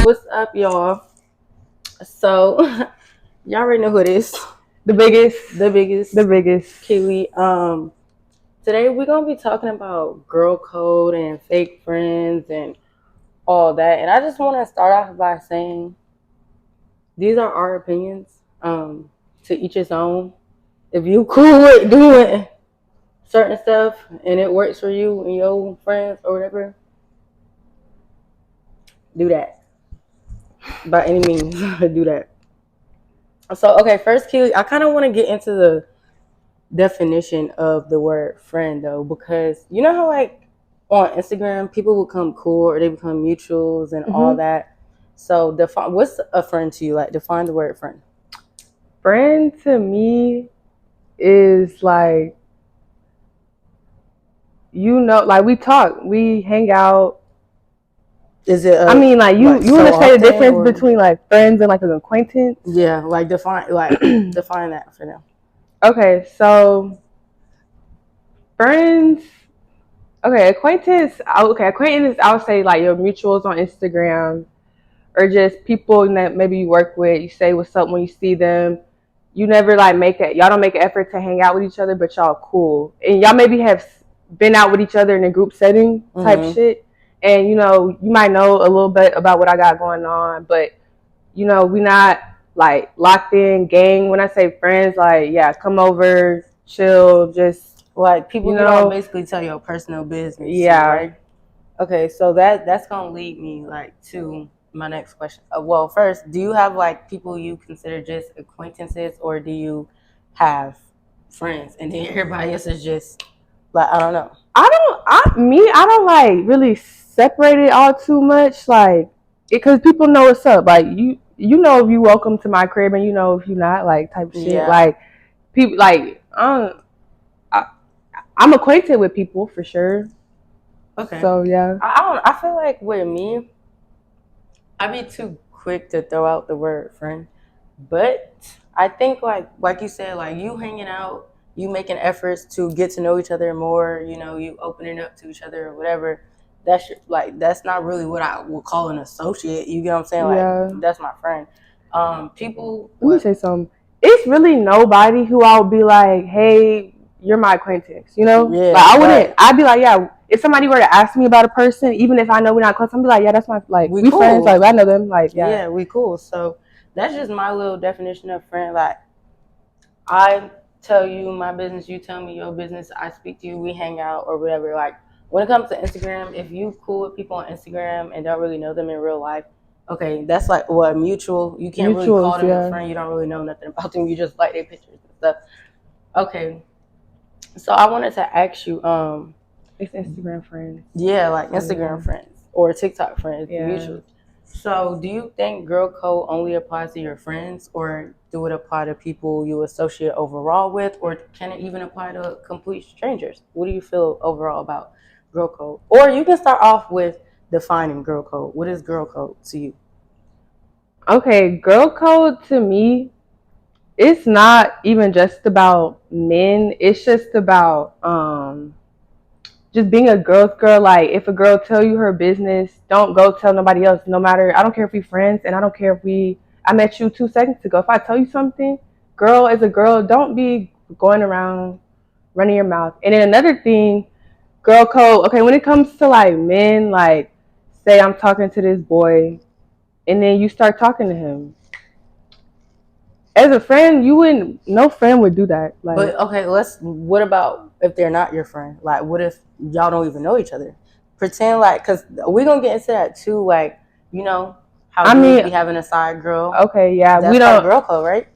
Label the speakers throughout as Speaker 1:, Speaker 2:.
Speaker 1: What's up, y'all? So, y'all already know who it is.
Speaker 2: The biggest.
Speaker 1: Kiwi. Today we're gonna be talking about girl code and fake friends and all that. And I just want to start off by saying these are our opinions. To each his own. If you cool with doing certain stuff and it works for you and your friends or whatever, do that. By any means, do that. So, okay, first, Kiwi, I kind of want to get into the definition of the word friend though, because you know how like on Instagram people become cool or they become mutuals and all that. So define what's a friend to you? Like define the word friend.
Speaker 2: Friend to me is like, like we talk, we hang out.
Speaker 1: Is it?
Speaker 2: I mean, like you want to say the difference between like friends and like an acquaintance?
Speaker 1: Yeah, like define define that for them.
Speaker 2: Okay, so friends. Okay, acquaintance. Acquaintance. I would say like your mutuals on Instagram, or just people that maybe you work with. You say what's up when you see them. You never like y'all don't make an effort to hang out with each other, but y'all cool, and y'all maybe have been out with each other in a group setting type shit, and you might know a little bit about what I got going on, but we not like locked in gang. When I say friends, like yeah, come over, chill, just
Speaker 1: like people you don't basically tell your personal business. Yeah, too, right. Okay, so that's gonna lead me like to my next question. Well, first, do you have like people you consider just acquaintances, or do you have friends, and then everybody else is just like I don't know.
Speaker 2: I don't like really separate it all too much, like because people know what's up. Like you know if you welcome to my crib, and you know if you're not, like type shit. Yeah. Like people like I'm acquainted with people for sure.
Speaker 1: Okay.
Speaker 2: So yeah.
Speaker 1: I feel like with me, I be too quick to throw out the word friend, but I think like you said, like you hanging out, you making efforts to get to know each other more. You opening up to each other or whatever. That's not really what I would call an associate. You get what I'm saying?
Speaker 2: Yeah.
Speaker 1: Like that's my friend. People.
Speaker 2: Let me say something. It's really nobody who I would be like, hey, you're my acquaintance. Yeah. Like I wouldn't. I'd be like, yeah. If somebody were to ask me about a person, even if I know we're not close, I'd be like, yeah, that's my we cool. Friends. Like I know them. Like
Speaker 1: yeah, we cool. So that's just my little definition of friend. Like I tell you my business, you tell me your business. I speak to you, we hang out or whatever. Like when it comes to Instagram, if you cool with people on Instagram and don't really know them in real life, okay, that's like what mutual. You can't really call them a friend. You don't really know nothing about them. You just like their pictures and stuff. Okay, so I wanted to ask you,
Speaker 2: it's Instagram friends.
Speaker 1: Yeah, like Instagram friends or TikTok friends, mutual. So, do you think girl code only applies to your friends, or do it apply to people you associate overall with, or can it even apply to complete strangers? What do you feel overall about girl code? Or you can start off with defining girl code. What is girl code to you?
Speaker 2: Okay, girl code to me, it's not even just about men. It's just about just being a girl's girl. Like if a girl tell you her business, don't go tell nobody else. No matter, I don't care if we friends, and I don't care if I met you 2 seconds ago. If I tell you something, girl as a girl, don't be going around running your mouth. And then another thing, girl code. Okay, when it comes to like men, like say I'm talking to this boy, and then you start talking to him. As a friend, no friend would do that. Like,
Speaker 1: but okay, what about if they're not your friend? Like, what if y'all don't even know each other? Pretend like, because we're going to get into that too, like, how you be having a side girl.
Speaker 2: Okay, yeah.
Speaker 1: That's like girl code, right?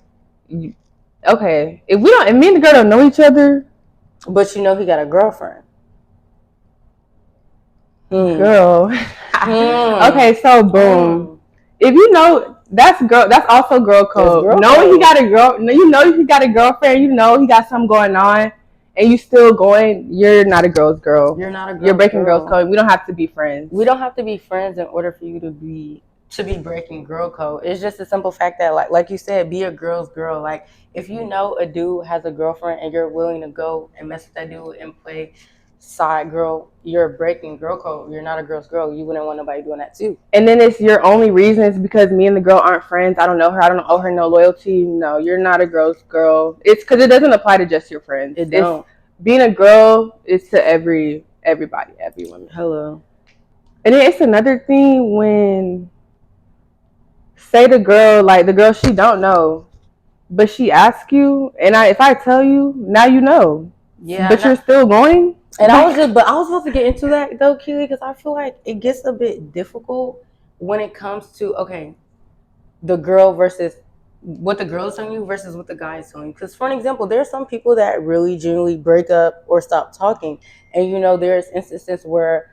Speaker 2: Okay. If me and the girl don't know each other.
Speaker 1: But he got a girlfriend.
Speaker 2: Girl. Okay, so boom. If you know, that's also girl code. Knowing he got a girlfriend, you know he got something going on, and you still going, you're not a girl's girl.
Speaker 1: You're not a girl.
Speaker 2: You're breaking girl's code. We don't have to be friends.
Speaker 1: We don't have to be friends in order for you to be breaking girl code. It's just a simple fact that like you said, be a girl's girl. Like if you know a dude has a girlfriend and you're willing to go and mess with that dude and play side girl, you're breaking girl code. You're not a girl's girl. You wouldn't want nobody doing that too.
Speaker 2: And then it's your only reason is because me and the girl aren't friends. I don't know her. I don't owe her no loyalty. No, you're not a girl's girl. It's because it doesn't apply to just your friends.
Speaker 1: It don't.
Speaker 2: Being a girl is to everybody, every woman.
Speaker 1: Hello.
Speaker 2: And then it's another thing when, say the girl she don't know, but she asks you, and if I tell you, now you know.
Speaker 1: Yeah.
Speaker 2: But you're still going.
Speaker 1: And I was supposed to get into that though, Keely, because I feel like it gets a bit difficult when it comes to the girl versus what the girl is telling you versus what the guy is telling you. Because for an example, there are some people that really genuinely break up or stop talking, and there's instances where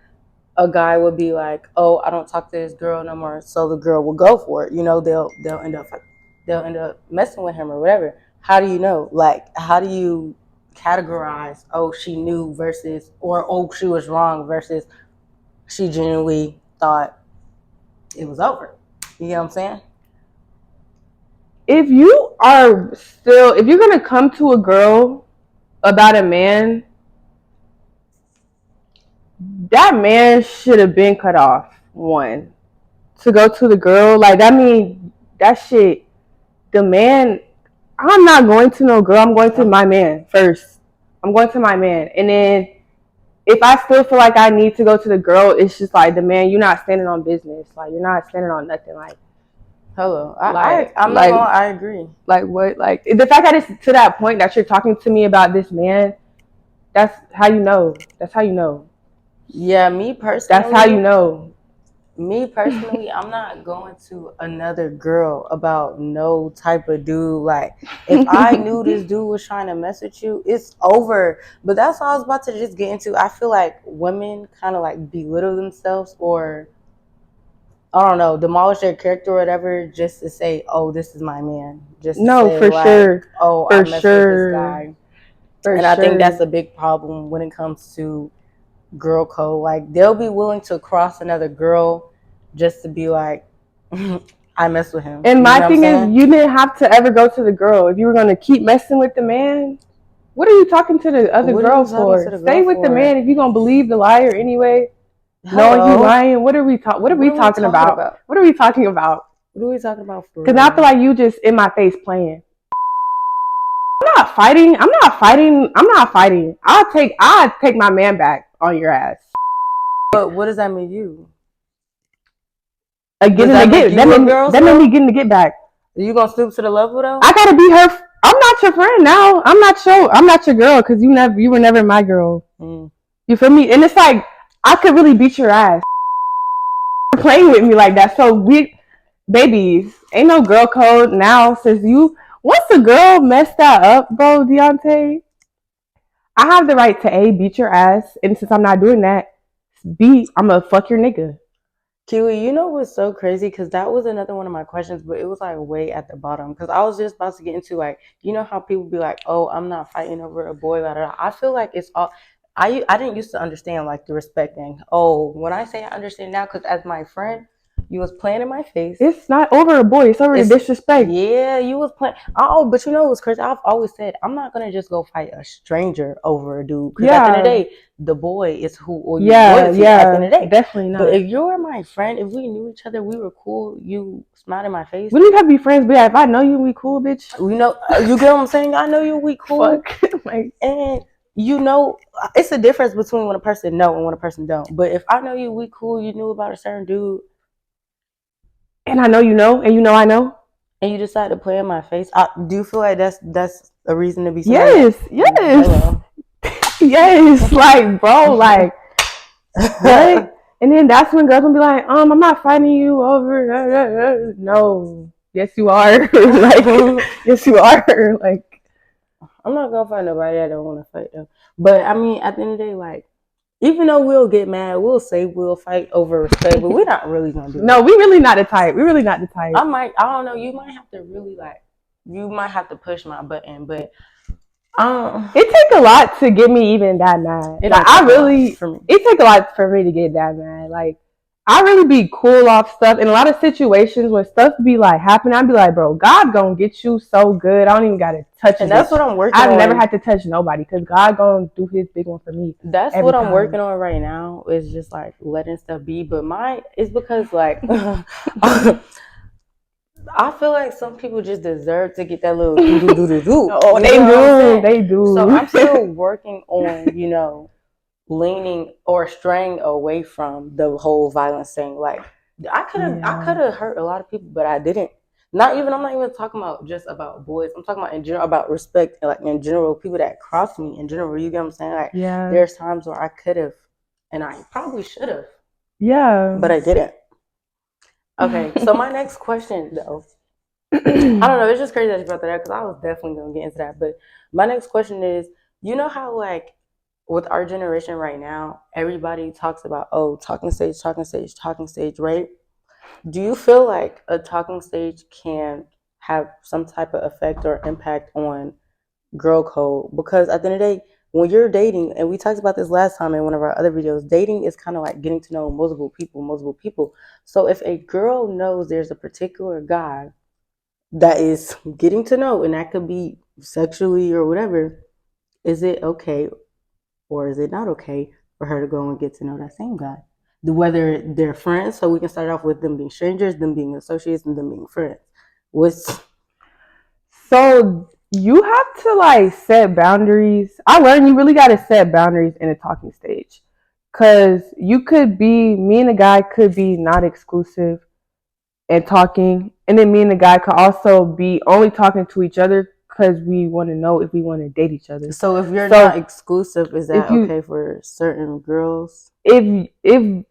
Speaker 1: a guy would be like, "Oh, I don't talk to this girl no more," so the girl will go for it. They'll end up messing with him or whatever. How do you know? Like, how do you categorize, oh, she knew versus, or oh, she was wrong versus she genuinely thought it was over? You know what I'm saying?
Speaker 2: If you're gonna come to a girl about a man, that man should have been cut off. One, to go to the girl, that shit. The man, I'm not going to no girl. I'm going to my man first. I'm going to my man, and then if I still feel like I need to go to the girl, it's just like, the man, you're not standing on business. Like, you're not standing on nothing. Like,
Speaker 1: hello, I agree.
Speaker 2: Like, what? Like, the fact that it's to that point that you're talking to me about this man, that's how you know. That's how you know.
Speaker 1: Yeah, me personally.
Speaker 2: That's how you know.
Speaker 1: Me personally, I'm not going to another girl about no type of dude. Like, if I knew this dude was trying to mess with you, it's over. But that's what I was about to just get into. I feel like women kind of like belittle themselves, or I don't know, demolish their character or whatever, just to say, "Oh, this is my man." Just
Speaker 2: no,
Speaker 1: say,
Speaker 2: for
Speaker 1: like,
Speaker 2: sure.
Speaker 1: "Oh, I messed with this guy." I think that's a big problem when it comes to girl code. Like, they'll be willing to cross another girl just to be like, I mess with him.
Speaker 2: And my thing is, you didn't have to ever go to the girl. If you were going to keep messing with the man, what are you talking to the other girl for? Stay with the man if you're going to believe the liar anyway. Knowing he's lying. What are we talking about? What are we talking about?
Speaker 1: What are we talking about for?
Speaker 2: Because I feel like you just in my face playing. I'm not fighting. I'll take my man back on your ass.
Speaker 1: But what does that mean, you?
Speaker 2: That made me getting the get back.
Speaker 1: Are you gonna stoop to the level though?
Speaker 2: I gotta be her. I'm not your friend now. I'm not your girl because you were never my girl. You feel me? And it's like, I could really beat your ass. You're playing with me like that. So babies, ain't no girl code now. Once a girl messed that up, bro, Deontay, I have the right to beat your ass, and since I'm not doing that, I'm gonna fuck your nigga.
Speaker 1: Kiwi, you know what's so crazy? Because that was another one of my questions, but it was like way at the bottom. Because I was just about to get into, like, you know how people be like, "Oh, I'm not fighting over a boy." Blah, blah, blah. I feel like it's all. I didn't used to understand like the respect thing. Oh, when I say I understand now, because as my friend, you was playing in my face.
Speaker 2: It's not over a boy. It's over the disrespect.
Speaker 1: Yeah, you was playing. Oh, but you know what's crazy? I've always said I'm not gonna just go fight a stranger over a dude. Because at the end of the day, the boy is who. Or you at the end of the day,
Speaker 2: definitely not.
Speaker 1: But if you're my friend, if we knew each other, we were cool. You smiled in my face.
Speaker 2: We don't have to be friends, but if I know you, we cool, bitch.
Speaker 1: You know, you get what I'm saying? I know you, we cool.
Speaker 2: Fuck.
Speaker 1: And you know, it's a difference between when a person know and when a person don't. But if I know you, we cool. You knew about a certain dude.
Speaker 2: And I know you know, and you know I know.
Speaker 1: And you decide to play in my face. Do you feel like that's a reason to be
Speaker 2: yes. Yes, like, bro, like, what? And then that's when girls will be like, I'm not fighting you over. No, yes you are. Like, yes you are. Like,
Speaker 1: I'm not gonna fight nobody I don't want to fight though. But I mean, at the end of the day, like, even though we'll get mad, we'll say we'll fight over respect, but we're not really gonna do that.
Speaker 2: No, we really not the type.
Speaker 1: I don't know. You might have to really push my button, but
Speaker 2: it take a lot to get me even that mad. It take a lot for me to get that mad. Like, I really be cool off stuff. In a lot of situations when stuff be like happening, I'd be like, bro, God gonna get you so good. I don't even gotta touch it.
Speaker 1: And that's what I'm working on.
Speaker 2: I've never had to touch nobody because God gonna do his big one for me.
Speaker 1: That's what I'm working on right now. Is just like letting stuff be. But it's because like I feel like some people just deserve to get that little do.
Speaker 2: Oh, they do.
Speaker 1: So I'm still working on, leaning or straying away from the whole violence thing. Like I could have hurt a lot of people, but I didn't. I'm not even talking about just about boys. I'm talking about in general, about respect, like in general, people that cross me in general. You get what I'm saying? Like there's times where I could have, and I probably should have.
Speaker 2: Yeah.
Speaker 1: But I didn't. Okay, so my next question though, I don't know, it's just crazy that you brought that up because I was definitely gonna get into that. But my next question is, you know how like with our generation right now, everybody talks about talking stage, right? Do you feel like a talking stage can have some type of effect or impact on girl code? Because at the end of the day, when you're dating, and we talked about this last time in one of our other videos, dating is kind of like getting to know multiple people. So if a girl knows there's a particular guy that is getting to know, and that could be sexually or whatever, is it okay or is it not okay for her to go and get to know that same guy? Whether they're friends, so we can start off with them being strangers, them being associates, and them being friends.
Speaker 2: So you have to like set boundaries. I learned you really got to set boundaries in a talking stage, because me and a guy could be not exclusive and talking, and then me and the guy could also be only talking to each other because we want to know if we want to date each other.
Speaker 1: So if you're not exclusive, is that okay for certain girls?
Speaker 2: If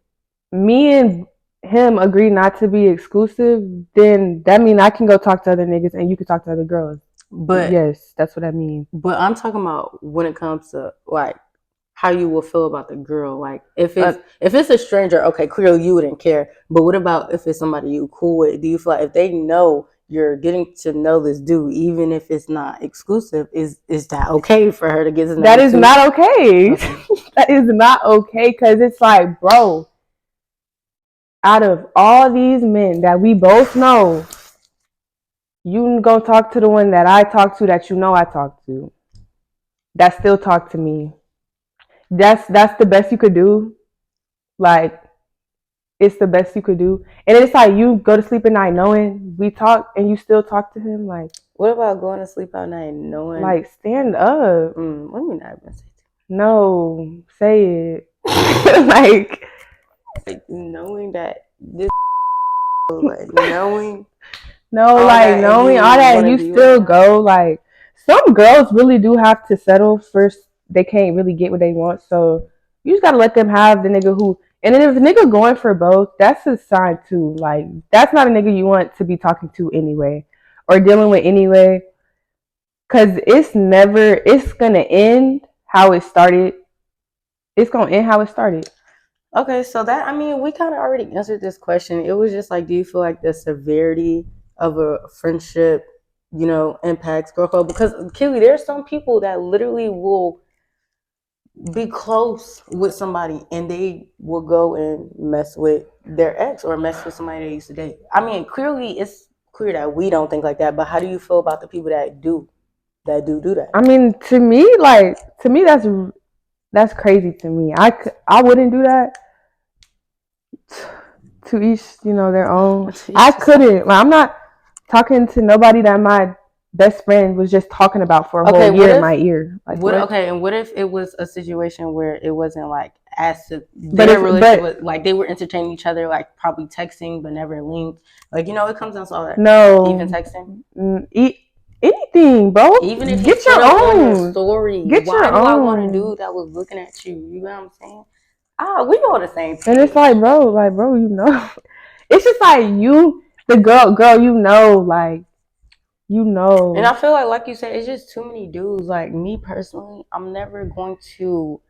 Speaker 2: me and him agree not to be exclusive, then that means I can go talk to other niggas and you can talk to other girls. But yes, that's what I mean.
Speaker 1: But I'm talking about when it comes to like how you will feel about the girl. Like if it's a stranger, okay, clearly you wouldn't care. But what about if it's somebody you cool with? Do you feel like if they know you're getting to know this dude, even if it's not exclusive, is that okay for her to get to know?
Speaker 2: That is not okay. That is not okay, because it's like, bro, out of all these men that we both know, you go talk to the one that I talk to, that I talk to, that still talk to me. That's the best you could do. Like, it's the best you could do. And it's like you go to sleep at night knowing we talk and you still talk to him. Like,
Speaker 1: what about going to sleep at night knowing?
Speaker 2: Like, stand up.
Speaker 1: Let me not even say it.
Speaker 2: No, say it. like
Speaker 1: knowing that this like knowing.
Speaker 2: No, like knowing all that, and you still go. Like, some girls really do have to settle first. They can't really get what they want, so you just gotta let them have the nigga who. And then if a nigga going for both, that's a sign too. Like, that's not a nigga you want to be talking to anyway, or dealing with anyway. Cause it's gonna end how it started. It's gonna end how it started.
Speaker 1: Okay, so we kind of already answered this question. It was just like, do you feel like the severity of a friendship, impacts girl code? Because Keely, there's some people that literally will be close with somebody and they will go and mess with their ex or mess with somebody they used to date. Clearly it's clear that we don't think like that, but how do you feel about the people that do that?
Speaker 2: To me that's crazy to me. I wouldn't do that. To each, their own. I couldn't. Like, I'm not talking to nobody that my best friend was just talking about for a whole year in my ear. Like,
Speaker 1: okay, and what if it was a situation where it wasn't like their relationship was like they were entertaining each other, like probably texting but never linked. Like, it comes down to all that.
Speaker 2: No,
Speaker 1: even texting.
Speaker 2: Anything, bro.
Speaker 1: Even if
Speaker 2: get your own
Speaker 1: story.
Speaker 2: Get your own.
Speaker 1: Why do I want a dude that was looking at you? You know what I'm saying? We on the same page.
Speaker 2: And it's like, bro, it's just like the girl,
Speaker 1: And I feel like you said, it's just too many dudes. Like, me personally, I'm never going to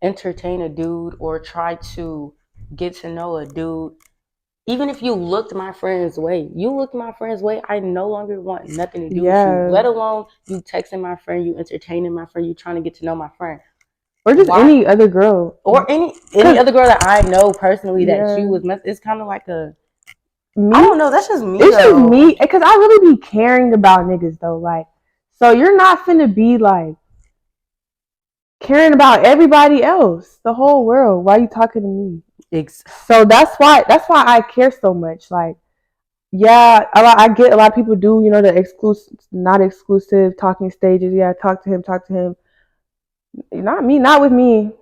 Speaker 1: entertain a dude or try to get to know a dude. Even if you looked my friend's way, I no longer want nothing to do with you. Let alone you texting my friend, you entertaining my friend, you trying to get to know my friend.
Speaker 2: or just
Speaker 1: Why?
Speaker 2: any other girl,
Speaker 1: Or any
Speaker 2: 'Cause-
Speaker 1: other girl that I know personally that
Speaker 2: Yeah.
Speaker 1: she was it's kind of like a
Speaker 2: me.
Speaker 1: I don't know. That's just me.
Speaker 2: It's
Speaker 1: though.
Speaker 2: just me, because I really be caring about niggas though. Like, so you're not finna be like caring about everybody else, the whole world. Why are you talking to me? So that's why I care so much. Like, yeah, I get a lot of people do, you know, the exclusive, not exclusive talking stages. Yeah, talk to him. Not me, not with me.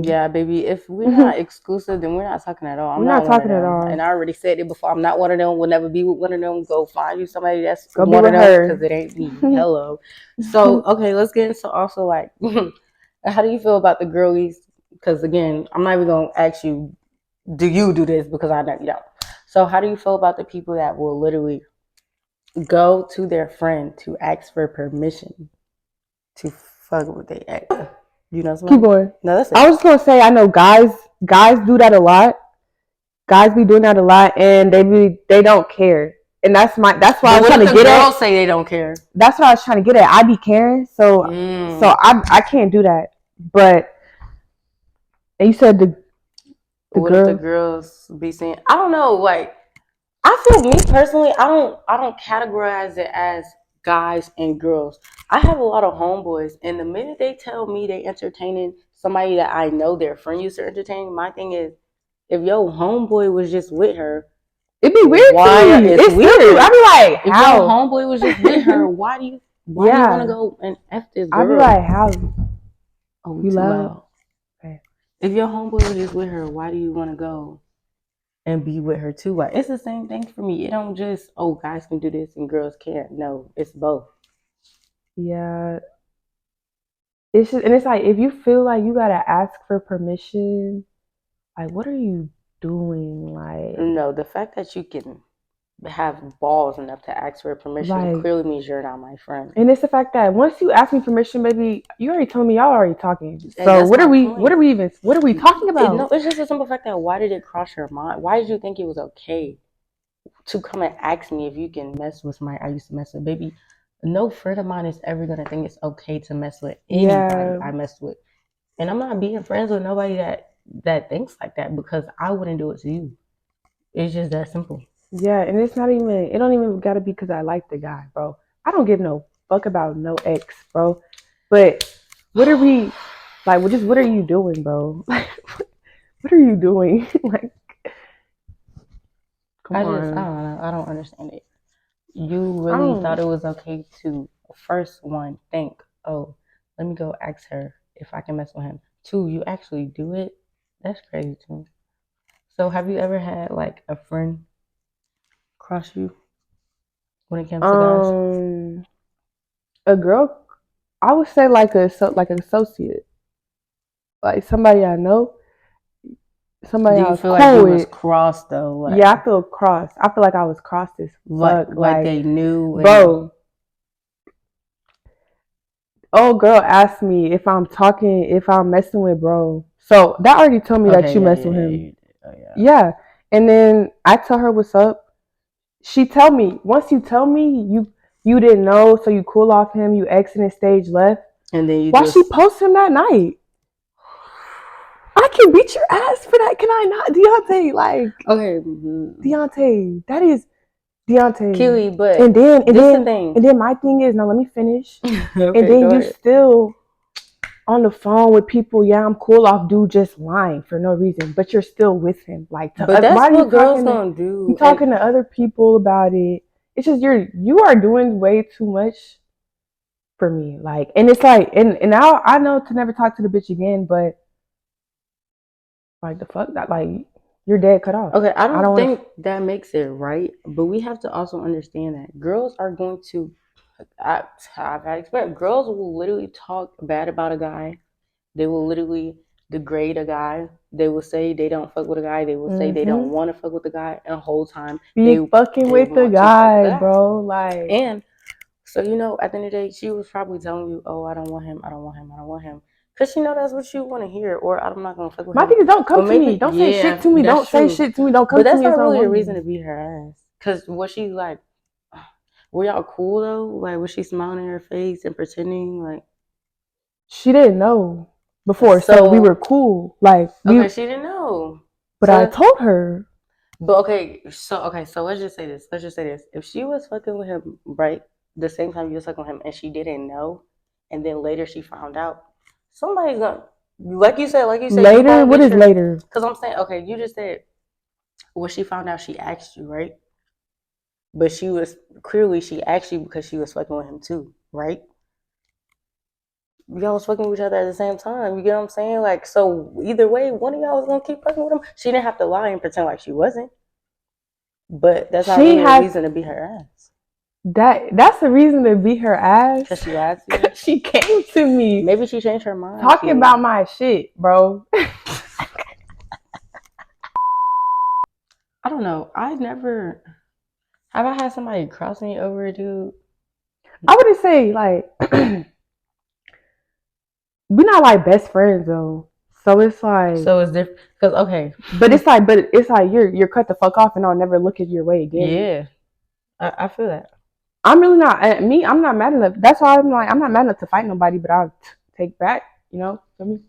Speaker 1: Yeah, baby. If we're not exclusive, then we're not talking at all.
Speaker 2: We're not talking at all.
Speaker 1: And I already said it before. I'm not one of them. Will never be with one of them. Go find you somebody that's
Speaker 2: Go be
Speaker 1: one of
Speaker 2: with
Speaker 1: them
Speaker 2: her.
Speaker 1: because it ain't me. Hello. So okay, let's get into also like, how do you feel about the girlies? Because again, I'm not even gonna ask you, do you do this? Because I know you don't. So how do you feel about the people that will literally go to their friend to ask for permission to fuck with their ex? You know somebody?
Speaker 2: Keep going.
Speaker 1: No, that's it.
Speaker 2: I was just gonna say, I know guys do that a lot. Guys be doing that a lot, and they don't care, and that's why I was trying to get at.
Speaker 1: Girls say they don't care.
Speaker 2: That's what I was trying to get at. I be caring, so I can't do that. But and you said the
Speaker 1: what if the girls be saying? I don't know. Like, I feel me personally, I don't categorize it as guys and girls. I have a lot of homeboys, and the minute they tell me they entertaining somebody that I know their friend used to entertain, my thing is, if your homeboy was just with her,
Speaker 2: it'd be weird to me. It's weird. I'd be like, how?
Speaker 1: If your homeboy was just with her, why do you want to go and F this girl?
Speaker 2: I'd be like, how?
Speaker 1: Oh, you too loud. Okay. If your homeboy was just with her, why do you want to go and be with her too? Like, it's the same thing for me. It don't just, oh, guys can do this and girls can't. No, it's both.
Speaker 2: Yeah. It's just, and it's like, if you feel like you gotta ask for permission, like, what are you doing? Like,
Speaker 1: no, the fact that you can have balls enough to ask for permission clearly means you're not my friend.
Speaker 2: And it's the fact that once you ask me permission, baby, you already told me y'all already talking. So what are we talking about?
Speaker 1: No, it's just a simple fact that why did it cross your mind? Why did you think it was okay to come and ask me if you can mess with somebody I used to mess with? Baby, no friend of mine is ever gonna think it's okay to mess with anybody I mess with. And I'm not being friends with nobody that thinks like that, because I wouldn't do it to you. It's just that simple.
Speaker 2: Yeah, and it don't even gotta be because I like the guy, bro. I don't give no fuck about no ex, bro. But what are we like? What are you doing, bro? Like, what are you doing? Like,
Speaker 1: I don't know. I don't understand it. You really thought it was okay to first one think, oh, let me go ask her if I can mess with him. Two, you actually do it. That's crazy too. So have you ever had like a friend cross you when it comes to guys?
Speaker 2: A girl, I would say like an associate, like somebody I know, somebody I was cool with. Do you feel like you was
Speaker 1: crossed though? Like,
Speaker 2: yeah, I feel crossed. I feel like I was crossed as fuck.
Speaker 1: Like they knew,
Speaker 2: bro. Oh, girl asked me if I'm messing with bro. So that already told me that you mess with him. Yeah. And then I tell her what's up. She tell me, once you tell me you didn't know, so you cool off him, you exited stage left. And then why she post him that night? I can beat your ass for that. Can I not? Deontay, like, okay. Deontay, that is Deontay.
Speaker 1: Keely, but
Speaker 2: and then my thing is, now let me finish. Okay, and then you still on the phone with people. Yeah, I'm cool off dude just lying for no reason, but you're still with him. Like,
Speaker 1: but that's what girls gonna do.
Speaker 2: You talking to other people about it. It's just you are doing way too much for me. Like, and it's like, and now I know to never talk to the bitch again, but like the fuck that, like, you're dead cut off.
Speaker 1: Okay, I don't think that makes it right, but we have to also understand that girls are going to. I've had experience. Girls will literally talk bad about a guy. They will literally degrade a guy. They will say they don't fuck with a guy. They will say they don't want to fuck with the guy. And the whole time
Speaker 2: they fucking with the guy, bro. Like,
Speaker 1: and so you know, at the end of the day, she was probably telling you, "Oh, I don't want him. I don't want him. I don't want him." Because she know that's what you want to hear, or I'm not gonna fuck with him.
Speaker 2: My thing is, don't come to me. Don't say shit to me. Don't say shit to me. Don't come to me.
Speaker 1: But that's not really a reason to beat her ass. Because was she like, were y'all cool though? Like, was she smiling in her face and pretending like?
Speaker 2: She didn't know. before, so we were cool. Like,
Speaker 1: okay, she didn't know.
Speaker 2: But I told her.
Speaker 1: But okay, so let's just say this. If she was fucking with him, right, the same time you was fucking with him, and she didn't know, and then later she found out, somebody's gonna, like you said,
Speaker 2: later. What is later?
Speaker 1: Because I'm saying, okay, you just said, well, she found out, she asked you, right? But she asked you because she was fucking with him too, right? Y'all was fucking with each other at the same time. You get what I'm saying? Like, so either way, one of y'all was gonna keep fucking with him. She didn't have to lie and pretend like she wasn't. But that's not really a reason to beat her ass.
Speaker 2: That's the reason to beat her ass.
Speaker 1: Because she asked you.
Speaker 2: She came to me.
Speaker 1: Maybe she changed her mind.
Speaker 2: Talking about my shit, bro.
Speaker 1: I don't know. Have I had somebody cross me over, dude?
Speaker 2: I wouldn't say like we're not like best friends though. So it's like,
Speaker 1: so it's different. Cause okay,
Speaker 2: but it's like you're cut the fuck off, and I'll never look at your way again.
Speaker 1: Yeah, I feel that.
Speaker 2: I'm really not I'm not mad enough. That's why I'm like, I'm not mad enough to fight nobody, but I'll take back, you know, for me.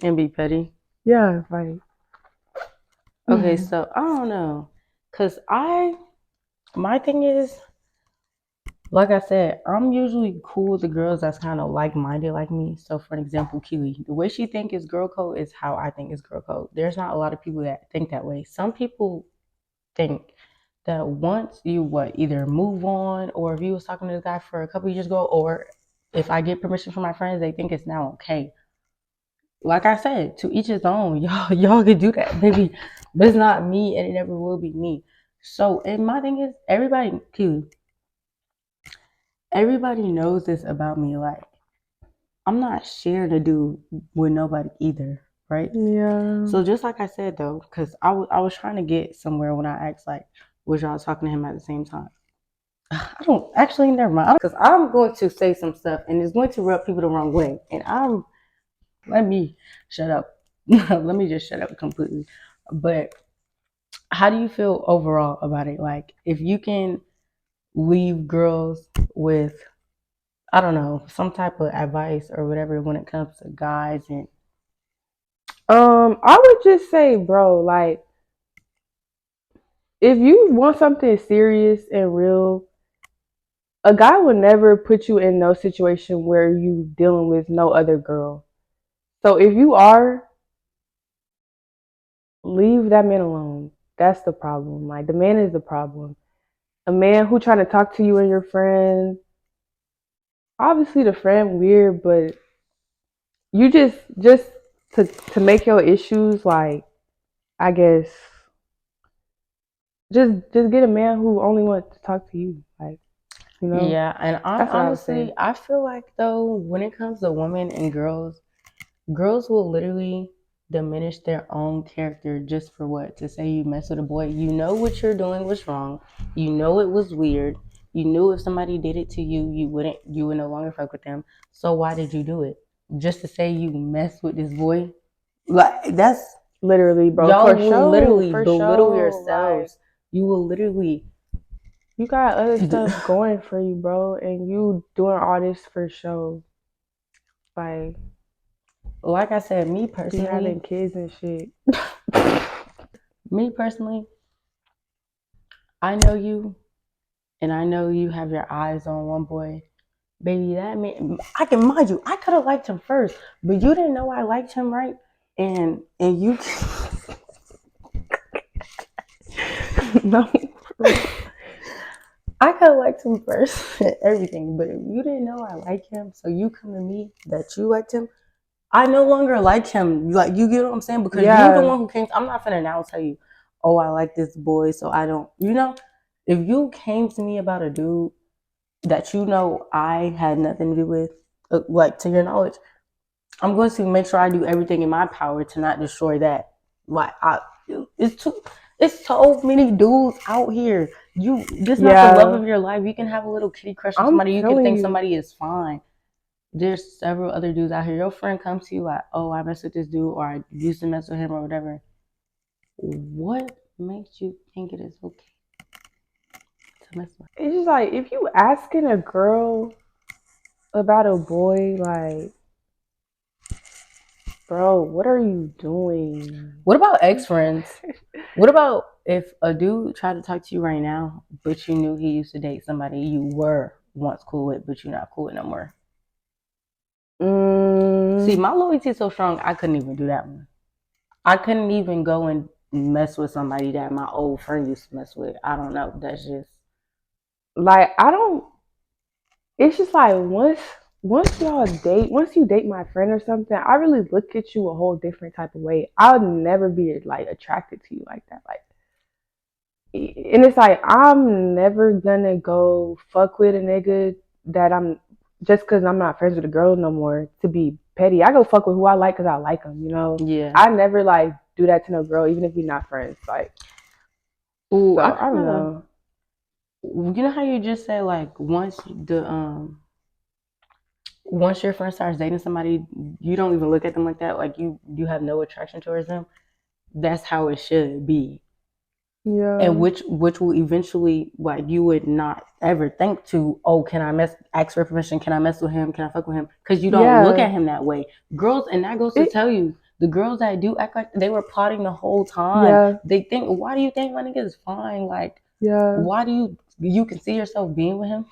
Speaker 1: And be petty.
Speaker 2: Yeah, like.
Speaker 1: Okay, so I don't know, cause my thing is, like I said, I'm usually cool with the girls that's kind of like-minded like me. So, for example, Keely, the way she think is girl code is how I think is girl code. There's not a lot of people that think that way. Some people think that once you either move on, or if you was talking to this guy for a couple of years ago, or if I get permission from my friends, they think it's now okay. Like I said, to each his own. Y'all can do that, baby. But it's not me, and it never will be me. So, and my thing is, everybody knows this about me. Like, I'm not sharing a dude with nobody either, right?
Speaker 2: Yeah.
Speaker 1: So just like I said though, because I was trying to get somewhere when I asked, like, was y'all talking to him at the same time? I don't actually, never mind, because I'm going to say some stuff and it's going to rub people the wrong way, and let me shut up. Let me just shut up completely. But how do you feel overall about it? Like, if you can leave girls with, I don't know, some type of advice or whatever when it comes to guys, and
Speaker 2: I would just say, bro, like, if you want something serious and real, a guy will never put you in no situation where you dealing with no other girl. So if you are, leave that man alone. That's the problem. Like, the man is the problem. A man who trying to talk to you and your friend, obviously the friend weird, but you just to make your issues, like, I guess, just get a man who only wants to talk to you, like, you know.
Speaker 1: Yeah, and honestly, I feel like though, when it comes to women and girls will literally diminish their own character just for what? To say you mess with a boy. You know what you're doing was wrong. You know it was weird. You knew if somebody did it to you, you would no longer fuck with them. So why did you do it? Just to say you messed with this boy? Like, that's
Speaker 2: literally, bro.
Speaker 1: Y'all will literally belittle yourselves. Like, you will literally.
Speaker 2: You got other stuff going for you, bro, and you doing all this for show.
Speaker 1: Like I said, me personally,
Speaker 2: having kids and shit.
Speaker 1: Me personally, I know you, and I know you have your eyes on one boy. Baby, that man, I can mind you, I could have liked him first, but you didn't know I liked him, right? And you no, I could have liked him first and everything, but if you didn't know I like him, so you come to me that you liked him, I no longer like him. Like, you get what I'm saying? Because you're the one who came. I'm not finna now tell you, oh, I like this boy, so I don't. You know, if you came to me about a dude that you know I had nothing to do with, like, to your knowledge, I'm going to make sure I do everything in my power to not destroy that. Like, it's so many dudes out here. This not the love of your life. You can have a little kitty crush on somebody. You can think somebody is fine. There's several other dudes out here. Your friend comes to you like, oh, I messed with this dude, or I used to mess with him, or whatever. What makes you think it is okay to mess with?
Speaker 2: It's just like, if you asking a girl about a boy, like, Bro, what are you doing?
Speaker 1: What about ex-friends? What about if a dude tried to talk to you right now, but you knew he used to date somebody you were once cool with, but you're not cool with no more? See, my loyalty is so strong, I couldn't even do that one. I couldn't even go and mess with somebody that my old friend used to mess with. I don't know. That's just
Speaker 2: like I don't. It's just like once you date my friend or something, I really look at you a whole different type of way. I would never be like attracted to you like that. Like, and it's like I'm never gonna go fuck with a nigga that I'm just because I'm not friends with a girl no more to be petty. I go fuck with who I like because I like them. You know.
Speaker 1: yeah.
Speaker 2: I never like do that to no girl, even if we're not friends. Like,
Speaker 1: Ooh,
Speaker 2: so
Speaker 1: I
Speaker 2: I don't
Speaker 1: kinda,
Speaker 2: know.
Speaker 1: you know how you just say like once your friend starts dating somebody, you don't even look at them like that. Like you have no attraction towards them. That's how it should be.
Speaker 2: Yeah.
Speaker 1: And which will eventually, like, you would not ever think to, oh, can I ask for permission, can I mess with him, can I fuck with him, because you don't look at him that way. Girls, and that goes to tell you, the girls that do act like they were plotting the whole time, they think, why do you think my nigga is fine? Like, why do you can see yourself being with him?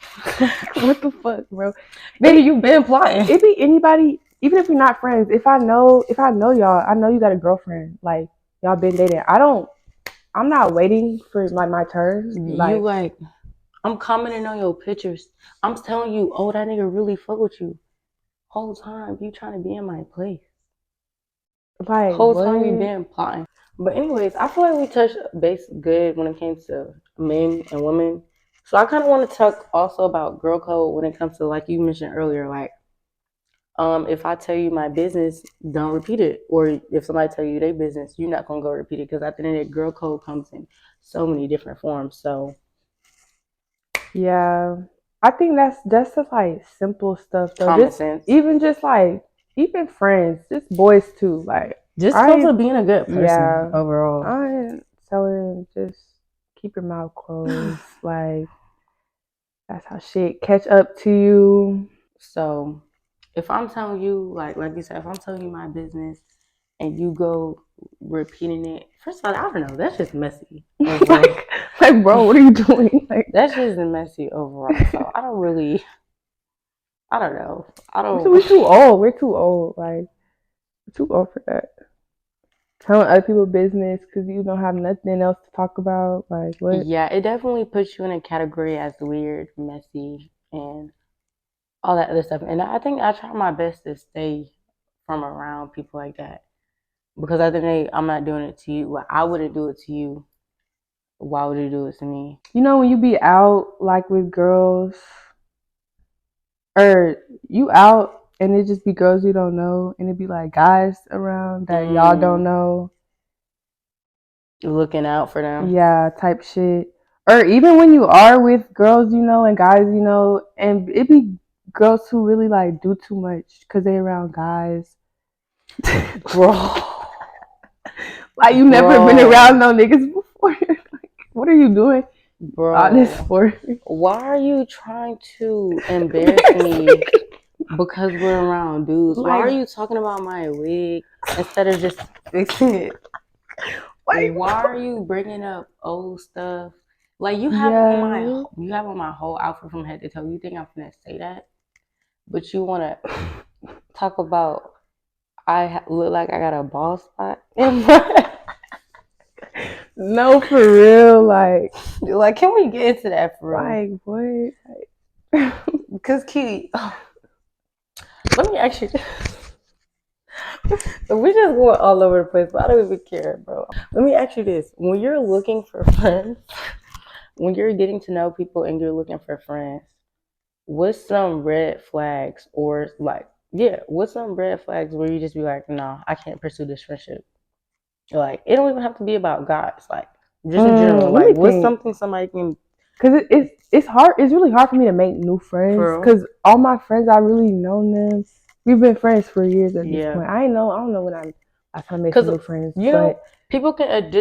Speaker 2: What the fuck, bro?
Speaker 1: Baby, you've been plotting.
Speaker 2: It be anybody, even if we're not friends. If I know y'all, I know you got a girlfriend. Like, y'all been dating. I'm not waiting for like my turn. Like,
Speaker 1: you like, I'm commenting on your pictures. I'm telling you, oh, that nigga really fuck with you. Whole time you trying to be in my place. Whole time you been plotting. But anyways, I feel like we touched base good when it came to men and women. So I kind of want to talk also about girl code when it comes to, like you mentioned earlier, like if I tell you my business, don't repeat it. Or if somebody tell you their business, you're not gonna go repeat it, because at the end of the day, girl code comes in so many different forms. So
Speaker 2: yeah, I think that's just like simple stuff though.
Speaker 1: Common sense.
Speaker 2: Even just like even friends, just boys too. Like,
Speaker 1: just comes with being a good person overall.
Speaker 2: I ain't telling, just keep your mouth closed. Like, that's how shit catch up to you.
Speaker 1: So if I'm telling you, like you said, if I'm telling you my business and you go repeating it, first of all, I don't know, that's just messy.
Speaker 2: like, bro, what are you doing? Like,
Speaker 1: that's just messy overall. So I don't know.
Speaker 2: We're too old. We're too old. Like, we're too old for that. Telling other people business because you don't have nothing else to talk about. Like, what?
Speaker 1: Yeah, it definitely puts you in a category as weird, messy, and all that other stuff. And I think I try my best to stay from around people like that, because at the end of the day, I'm not doing it to you. Well, I wouldn't do it to you. Why would you do it to me?
Speaker 2: You know, when you be out like with girls, or you out and it just be girls you don't know, and it be like guys around that y'all don't know,
Speaker 1: looking out for them.
Speaker 2: Yeah, type shit. Or even when you are with girls you know and guys you know, and it be girls who really like do too much because they around guys.
Speaker 1: Bro.
Speaker 2: Like, you never been around no niggas before. Like, what are you doing?
Speaker 1: Bro.
Speaker 2: All this for?
Speaker 1: Why are you trying to embarrass me because we're around dudes? Why are you talking about my wig instead of just fixing it? Why are you bringing up old stuff? Like, you have on my whole outfit from head to toe. You think I'm gonna say that? But you want to talk about I look like I got a bald spot in my...
Speaker 2: No, for real. Like,
Speaker 1: can we get into that for real?
Speaker 2: Like, what?
Speaker 1: Because Kitty, let me ask you. We just going all over the place, but I don't even care, bro. Let me ask you this: when you're looking for friends, when you're getting to know people and you're looking for friends, what's some red flags, or what's some red flags where you just be like, no, I can't pursue this friendship? Like, it don't even have to be about guys, like just in general. Like, what's something somebody can?
Speaker 2: Because it's hard. It's really hard for me to make new friends because all my friends, I really know them. We've been friends for years at this point. I don't know I try to make some
Speaker 1: Because
Speaker 2: new friends.
Speaker 1: you
Speaker 2: But
Speaker 1: know, people can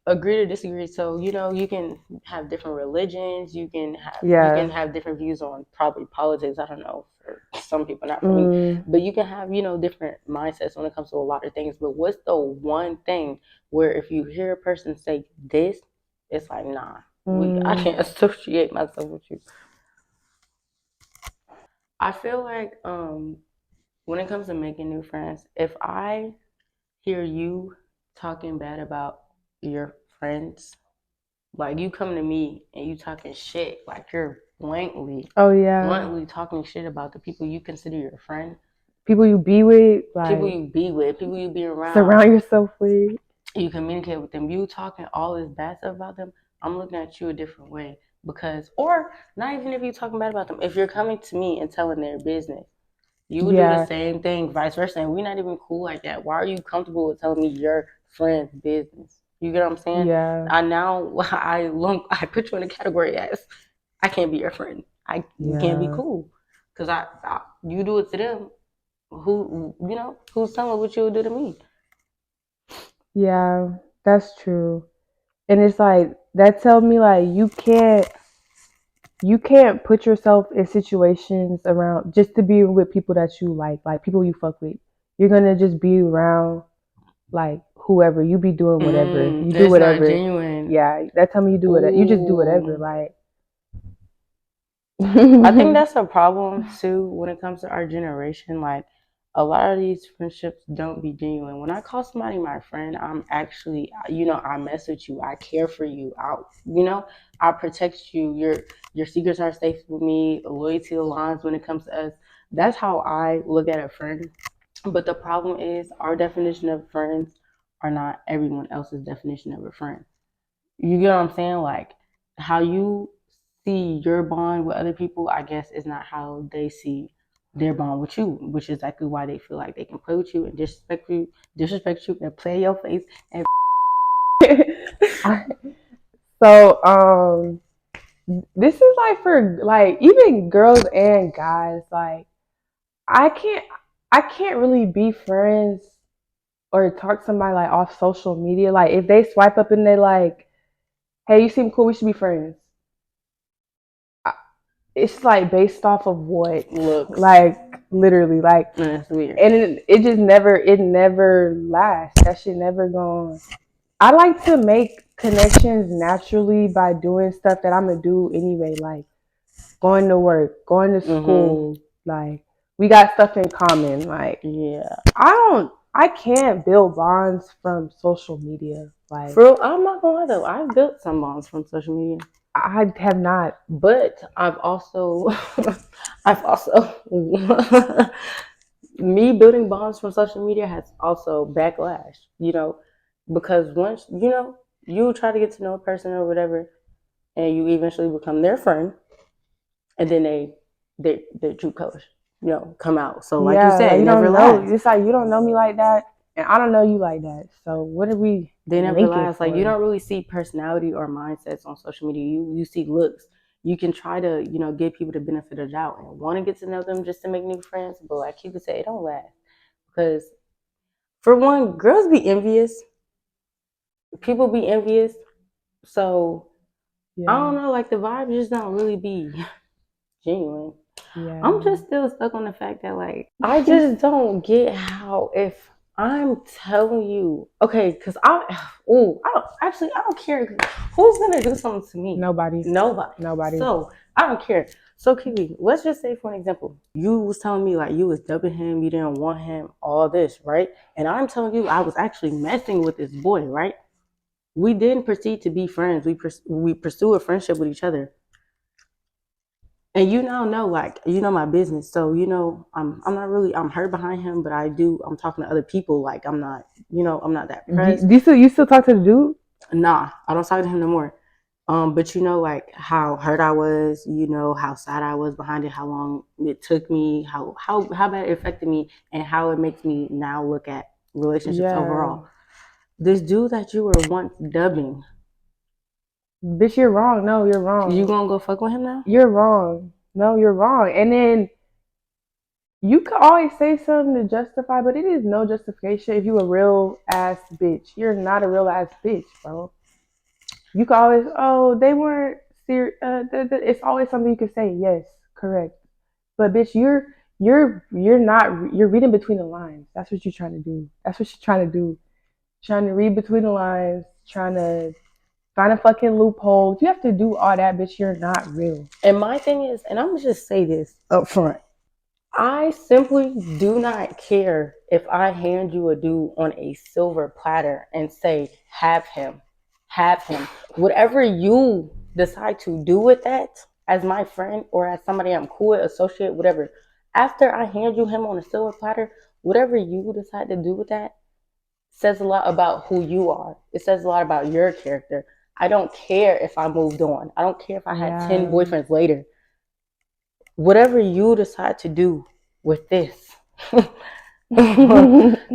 Speaker 1: agree to disagree. So you know, you can have different religions. You
Speaker 2: yeah.
Speaker 1: can have different views on probably politics. I don't know, for some people, not for me.
Speaker 2: Mm,
Speaker 1: But you can have different mindsets when it comes to a lot of things. But what's the one thing where if you hear a person say this, it's like nah, I
Speaker 2: mm,
Speaker 1: can't associate myself with you. I feel like when it comes to making new friends, if I hear you talking bad about your friends, like you come to me and you talking shit, like you're
Speaker 2: oh yeah.
Speaker 1: bluntly talking shit about the people you consider your friend,
Speaker 2: People you be with,
Speaker 1: people
Speaker 2: like
Speaker 1: you be with, people you be around,
Speaker 2: surround yourself with.
Speaker 1: you communicate with them, you talking all this bad stuff about them, I'm looking at you a different way. Because, or not even if you're talking bad about them, if you're coming to me and telling their business, you would do the
Speaker 2: Yeah.
Speaker 1: same thing, vice versa. And we're not even cool like that. Why are you comfortable with telling me your friend's business? You get what I'm saying?
Speaker 2: Yeah.
Speaker 1: I put you in a category as I can't be your friend. We can't be
Speaker 2: Yeah.
Speaker 1: cool because you do it to them. Who's telling what you would do to me?
Speaker 2: Yeah. That's true. And it's like that tells me like you can't put yourself in situations around just to be with people that you like people you fuck with. You're gonna just be around like whoever. You be doing whatever. You do
Speaker 1: That's not
Speaker 2: whatever.
Speaker 1: genuine.
Speaker 2: Yeah, that time you do it. You just do whatever.
Speaker 1: Ooh.
Speaker 2: Like
Speaker 1: I think that's a problem too when it comes to our generation. Like a lot of these friendships don't be genuine. When I call somebody my friend, I'm actually, I mess with you. I care for you. I protect you. Your secrets are safe with me. Loyalty aligns when it comes to us. That's how I look at a friend. But the problem is our definition of friends are not everyone else's definition of a friend. You get what I'm saying? Like how you see your bond with other people, I guess, is not how they see their bond with you, which is exactly why they feel like they can play with you and disrespect you and play your face and
Speaker 2: so, this is like for like even girls and guys. Like I can't, I can't really be friends or talk to somebody like off social media. Like if they swipe up and they like, "Hey, you seem cool. We should be friends." It's like based off of what,
Speaker 1: looks.
Speaker 2: like literally, like,
Speaker 1: That's weird.
Speaker 2: and it just never lasts. That shit never gone. I like to make connections naturally by doing stuff that I'm gonna do anyway, like going to work, going to school. Like we got stuff in common. Like
Speaker 1: Yeah.
Speaker 2: I can't build bonds from social media. Like
Speaker 1: For real, I'm not gonna lie though, I've built some bonds from social media.
Speaker 2: I have not.
Speaker 1: But I've also I've also me building bonds from social media has also backlash, because once you try to get to know a person or whatever, and you eventually become their friend, and then their true colors, come out. So like you
Speaker 2: Yeah,
Speaker 1: said,
Speaker 2: like
Speaker 1: it
Speaker 2: you
Speaker 1: never
Speaker 2: don't know.
Speaker 1: lasts.
Speaker 2: It's like you don't know me like that, and I don't know you like that. So what are we
Speaker 1: They never
Speaker 2: linking
Speaker 1: last. Like you
Speaker 2: for?
Speaker 1: don't really see personality or mindsets on social media. You see looks. You can try to give people the benefit of the doubt and want to get to know them just to make new friends. But like you could say, it don't last because for one, girls be envious. People be envious. So I don't
Speaker 2: Yeah,
Speaker 1: know. Like the vibe just don't really be genuine. I'm
Speaker 2: yeah.
Speaker 1: just still stuck on the fact that like I just don't get how if I'm telling you okay, because I don't care who's gonna do something to me.
Speaker 2: Nobody,
Speaker 1: Nobody.
Speaker 2: nobody.
Speaker 1: So I don't care. So Kiwi, let's just say for an example, you was telling me like you was dubbing him, you didn't want him, all this, right? And I'm telling you I was actually messing with this boy, right? We didn't proceed to be friends. We pursue a friendship with each other. And you now know, like, my business. So, I'm not really, I'm hurt behind him, but I'm talking to other people. Like, I'm not that pressed.
Speaker 2: You still talk to the dude?
Speaker 1: Nah, I don't talk to him no more. But like how hurt I was, how sad I was behind it, how long it took me, how bad it affected me, and how it makes me now look at relationships
Speaker 2: Yeah.
Speaker 1: overall. This dude that you were once dubbing,
Speaker 2: Bitch, you're wrong. No, you're
Speaker 1: you
Speaker 2: wrong.
Speaker 1: gonna go fuck with him now?
Speaker 2: You're wrong. No, you're wrong. And then You could always say something to justify, but it is no justification if you a real ass bitch. You're not a real ass bitch, bro. You could always, oh, they weren't serious. It's always something you could say. Yes, correct. But bitch, you're not. You're reading between the lines. That's what you're trying to do. That's what you're trying to do. Trying to read between the lines. Trying to find a fucking loophole. If you have to do all that, bitch, you're not real.
Speaker 1: And my thing is, and I'm gonna just say this up front. I simply do not care if I hand you a dude on a silver platter and say, have him. Whatever you decide to do with that as my friend or as somebody I'm cool with, associate, whatever. After I hand you him on a silver platter, whatever you decide to do with that says a lot about who you are. It says a lot about your character. I don't care if I moved on. I don't care if I had 10 boyfriends later. Whatever you decide to do with this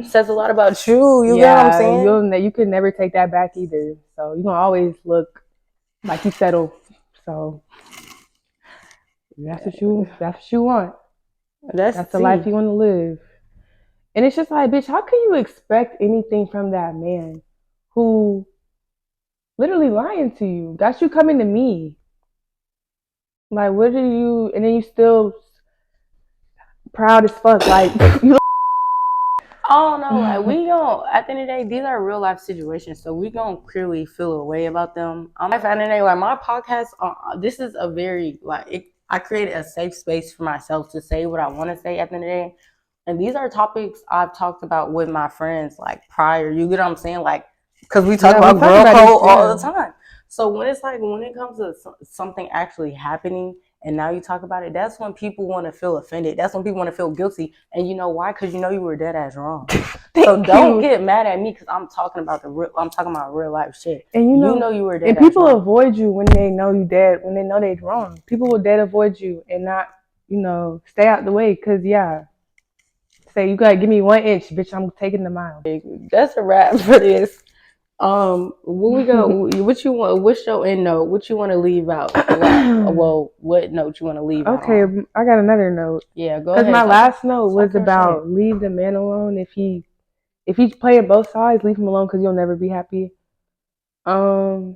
Speaker 1: says a lot about you. You get what I'm saying?
Speaker 2: You could never take that back either. So you're gonna always look like you settle. So that's what you want. That's the life you want to live. And it's just like, bitch, how can you expect anything from that man who literally lying to you? Got you coming to me. Like, what are you? And then you still proud as fuck. Like, you.
Speaker 1: I don't know. Like, we gon' at the end of the day, these are real life situations, so we gonna clearly feel a way about them. At the end of the day, like my podcast, this is a very I created a safe space for myself to say what I want to say at the end of the day, and these are topics I've talked about with my friends like prior. You get what I'm saying? Like, because we talk about girl code all the time. So when it comes to something actually happening, and now you talk about it, that's when people want to feel offended. That's when people want to feel guilty. And you know why? Because you know you were dead ass wrong. So don't get mad at me because I'm talking about real life shit.
Speaker 2: And you know
Speaker 1: you were dead.
Speaker 2: And people avoid you when they know you dead, when they know they're wrong. People will dead avoid you and not, stay out the way. Because, say you got to give me 1 inch, bitch, I'm taking the mile.
Speaker 1: That's a wrap for this. When we go, what you want? What's your end note? What you want to leave out? What note you want to leave out?
Speaker 2: Okay, I got another note.
Speaker 1: Yeah, go ahead.
Speaker 2: Because my last note was about leave the man alone. If he's playing both sides, leave him alone because you'll never be happy. But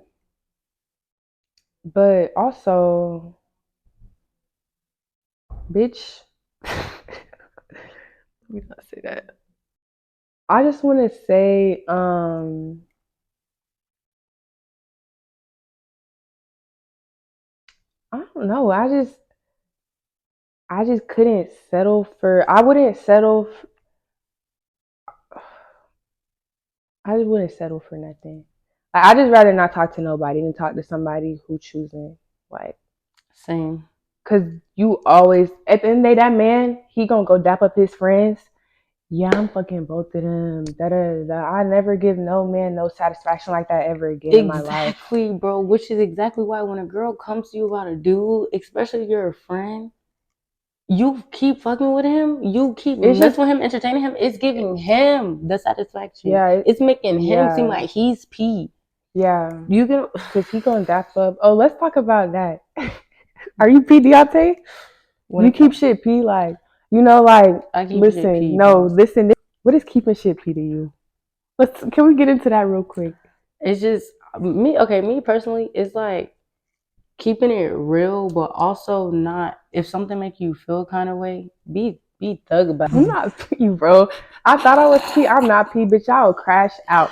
Speaker 2: also, bitch, let me not say that. I just want to say, I don't know. I just couldn't settle for. I wouldn't settle. I just wouldn't settle for nothing. I just rather not talk to nobody than talk to somebody who choosing like.
Speaker 1: Same.
Speaker 2: Cause you always at the end of the day, that man, he gonna go dap up his friends. Yeah, I'm fucking both of them. I never give no man no satisfaction like that ever again in my life.
Speaker 1: Exactly, bro. Which is exactly why when a girl comes to you about a dude, especially if you're a friend, you keep fucking with him. You keep messing with him, entertaining him. It's giving him the satisfaction.
Speaker 2: Yeah,
Speaker 1: it's making him seem like he's P.
Speaker 2: Yeah, you can, cause he gonna dap up. Oh, let's talk about that. Are you P, Deontay? You keep shit P, like, like, listen, listen. What is keeping shit P to you? Can we get into that real quick?
Speaker 1: It's just me. Okay, me personally, it's like keeping it real, but also not. If something make you feel kind of way, be thug about it.
Speaker 2: I'm not P, bro. I thought I was P. I'm not P, bitch. I will crash out.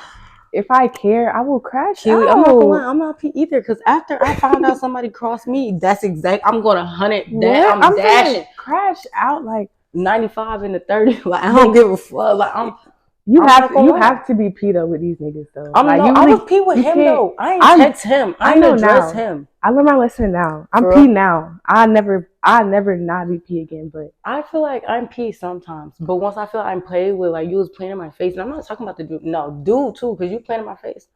Speaker 2: If I care, I will crash out.
Speaker 1: I'm not gonna lie, I'm not P either. Because after I found out somebody crossed me, I'm gonna hunt it. I'm dashing.
Speaker 2: Crash out like
Speaker 1: 95 in the 30. Like I don't give a fuck. Like
Speaker 2: you have to be P though with these niggas though.
Speaker 1: I was P with him though. I ain't text him. I ain't address him.
Speaker 2: I learned my lesson now. I'm P now. I never not be P again. But
Speaker 1: I feel like I'm P sometimes. But once I feel I'm played with, like you was playing in my face, and I'm not talking about the dude. No, dude too, because you playing in my face.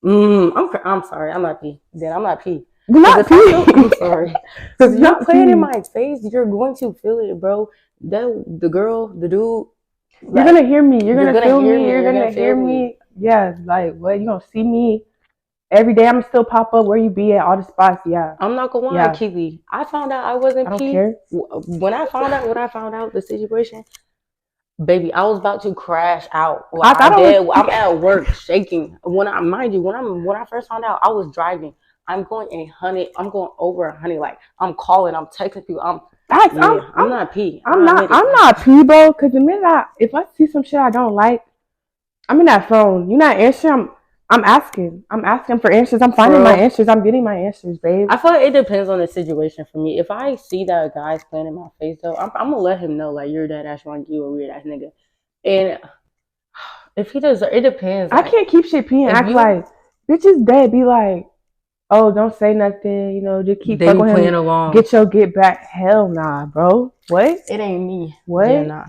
Speaker 1: I'm sorry. I'm not P. Then I'm not P.
Speaker 2: Not P.
Speaker 1: I'm sorry. Because you're playing in my face, you're going to feel it, bro. The girl, the dude.
Speaker 2: You're gonna hear me. You're gonna feel me. You're gonna hear me. Yeah, like what? You gonna see me every day I'm still pop up where you be at, all the spots. Yeah.
Speaker 1: I'm not gonna lie,
Speaker 2: Yeah.
Speaker 1: Keely. I found out I wasn't
Speaker 2: I don't
Speaker 1: P.
Speaker 2: care.
Speaker 1: When I found out the situation, baby, I was about to crash out. Like,
Speaker 2: I thought it was-
Speaker 1: I'm at work shaking. When I first found out, I was driving. I'm going over 100. Like, I'm calling, I'm texting people. I'm not P.
Speaker 2: I'm not P, bro. Cause the minute if I see some shit I don't like, I'm in that phone. You're not answering. I'm asking for answers. I'm finding my answers. I'm getting my answers, babe.
Speaker 1: I feel like it depends on the situation for me. If I see that a guy's playing in my face, though, I'm gonna let him know, like, you're that ass wrong, you a weird ass nigga. And if he does, it depends.
Speaker 2: Like, I can't keep shit P and act like bitches dead. Be like, oh, don't say nothing. You know, just keep fucking playing along. Get back. Hell nah, bro. What?
Speaker 1: It ain't me.
Speaker 2: What?
Speaker 1: Yeah, nah.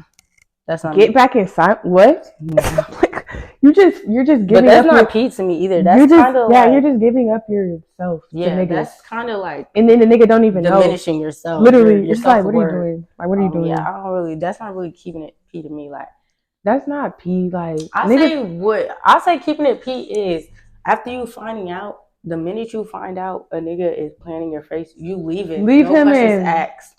Speaker 1: That's not
Speaker 2: get
Speaker 1: me.
Speaker 2: back inside. What? Like, you're just giving.
Speaker 1: But that's not P to me either. That's kind of
Speaker 2: you're just giving up yourself.
Speaker 1: Yeah,
Speaker 2: to niggas.
Speaker 1: That's kind of like.
Speaker 2: And then the nigga don't even
Speaker 1: diminishing yourself.
Speaker 2: Literally, it's like, what are you doing? Like, what are you doing?
Speaker 1: Yeah, I don't really. That's not really keeping it P to me. Like,
Speaker 2: that's not P. Like,
Speaker 1: I say keeping it P is after you finding out. The minute you find out a nigga is playing in your face, you leave it.
Speaker 2: Leave him in.
Speaker 1: Asked.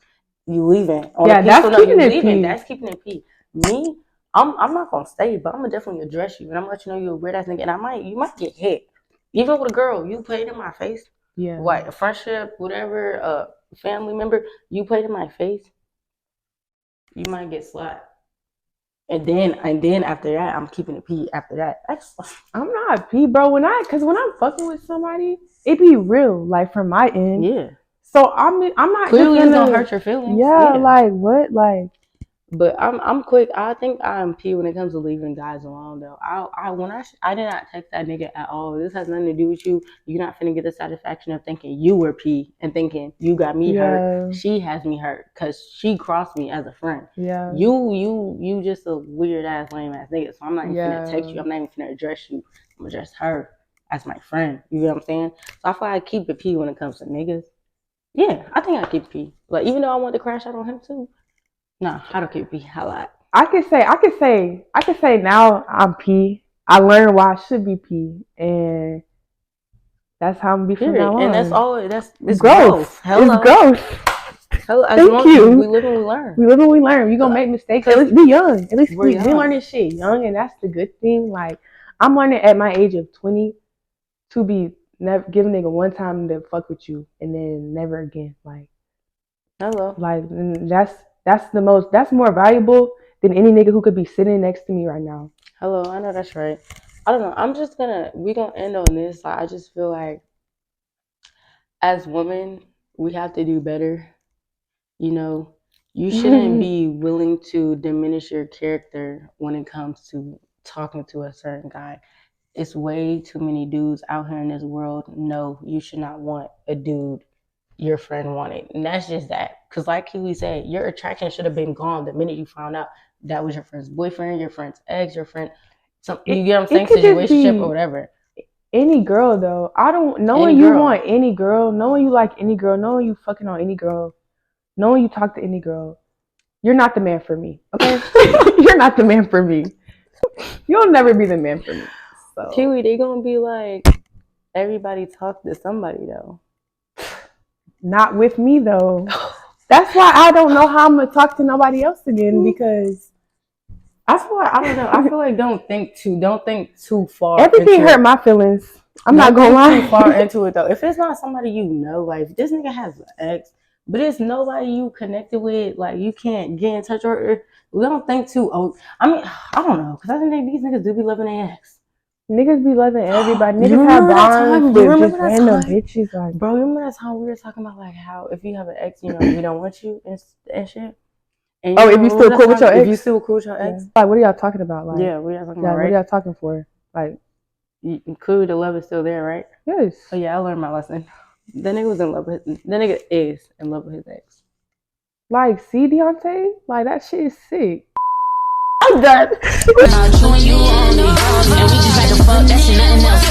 Speaker 1: You leaving.
Speaker 2: Yeah, that's keeping it P.
Speaker 1: That's keeping it P. Me, I'm not gonna stay, but I'm gonna definitely address you, and I'm gonna let you know you're a weird ass nigga, and you might get hit. Even with a girl, you played in my face.
Speaker 2: Yeah.
Speaker 1: What, a friendship, whatever, family member, you played in my face, you might get slapped. And then after that, I'm keeping it P. After that,
Speaker 2: I'm not P, bro. When I'm fucking with somebody, it be real, like from my end.
Speaker 1: Yeah.
Speaker 2: So I'm not
Speaker 1: clearly it's gonna hurt your feelings.
Speaker 2: Yeah, like what, like.
Speaker 1: But I'm quick. I think I'm P when it comes to leaving guys alone, though. I did not text that nigga at all. This has nothing to do with you. You're not finna get the satisfaction of thinking you were P and thinking you got me hurt. She has me hurt because she crossed me as a friend.
Speaker 2: Yeah.
Speaker 1: You just a weird ass, lame ass nigga. So I'm not even finna text you. I'm not even finna address you. I'm gonna address her as my friend. You get what I'm saying? So I feel like I keep it P when it comes to niggas. Yeah, I think I keep it P. Like, even though I want to crash out on him too. No, I don't keep P. I lie.
Speaker 2: I can say now I'm P. I learned why I should be P, and that's how I'm be from now on.
Speaker 1: And that's all. It's
Speaker 2: growth.
Speaker 1: Hello.
Speaker 2: It's growth.
Speaker 1: Thank you. We live and we learn.
Speaker 2: We live and we learn. You're gonna make mistakes. At least be young. At least we learning shit young, and that's the good thing. Like, I'm learning at my age of 20 to be never give a nigga one time to fuck with you, and then never again. Like,
Speaker 1: hello.
Speaker 2: Like, that's more valuable than any nigga who could be sitting next to me right now.
Speaker 1: Hello, I know that's right. I don't know. We gonna end on this. Like, I just feel like as women, we have to do better. You know, you shouldn't be willing to diminish your character when it comes to talking to a certain guy. It's way too many dudes out here in this world. No, you should not want a dude your friend wanted. And that's just that. Because like Keely said, your attraction should have been gone the minute you found out that was your friend's boyfriend, your friend's ex, your friend. You get what I'm saying? Situationship or whatever.
Speaker 2: Any girl, though. Knowing you want any girl, knowing you like any girl, knowing you fucking on any girl, knowing you talk to any girl, you're not the man for me. Okay? You're not the man for me. You'll never be the man for me. So.
Speaker 1: Keely, they gonna be like, everybody talk to somebody, though.
Speaker 2: Not with me, though. That's why I don't know how I'm gonna talk to nobody else again, because
Speaker 1: I feel like don't think too far.
Speaker 2: Everything hurt my feelings. I'm not gonna lie.
Speaker 1: Too far into it though. If it's not somebody you know, like if this nigga has an ex, but it's nobody you connected with, like you can't get in touch or we don't think too. I mean, I don't know, because I think these niggas do be loving their ex.
Speaker 2: Niggas be loving everybody. Niggas have bonds with just random bitches. Like,
Speaker 1: bro, remember that time we were talking about like how if you have an ex, you know, we don't want you and shit. And
Speaker 2: if you still cool with your ex?
Speaker 1: If you still cool with your ex?
Speaker 2: Like, what are y'all talking about? Like,
Speaker 1: yeah, what are y'all talking about, right?
Speaker 2: What are y'all talking for? Like,
Speaker 1: clearly the love is still there, right?
Speaker 2: Yes.
Speaker 1: Oh yeah, I learned my lesson. That nigga was in love with that nigga is in love with his ex.
Speaker 2: Like, see, Deontay? Like, that shit is sick. I'm done.
Speaker 3: You and you only, and we just like to fuck, that's nothing else.